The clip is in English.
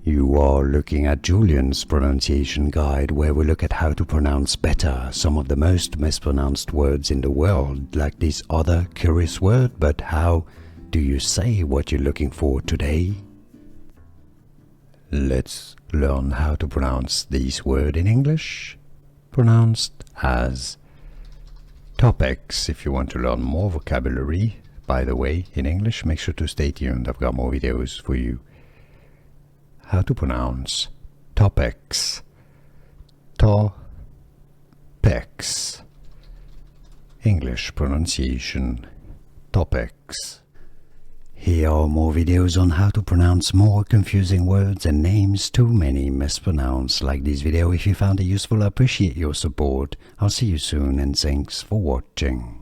You are looking at Julian's pronunciation guide, where we look at how to pronounce better some of the most mispronounced words in the world, like this other curious word. But how do you say what you're looking for today? Let's learn how to pronounce this word in English, pronounced as topics. If you want to learn more vocabulary, by the way, in English, make sure to stay tuned. I've got more videos for you. How to pronounce topics. Topics. English pronunciation. Topics. Here are more videos on how to pronounce more confusing words and names too many mispronounced. Like this video if you found it useful. I appreciate your support. I'll see you soon and thanks for watching.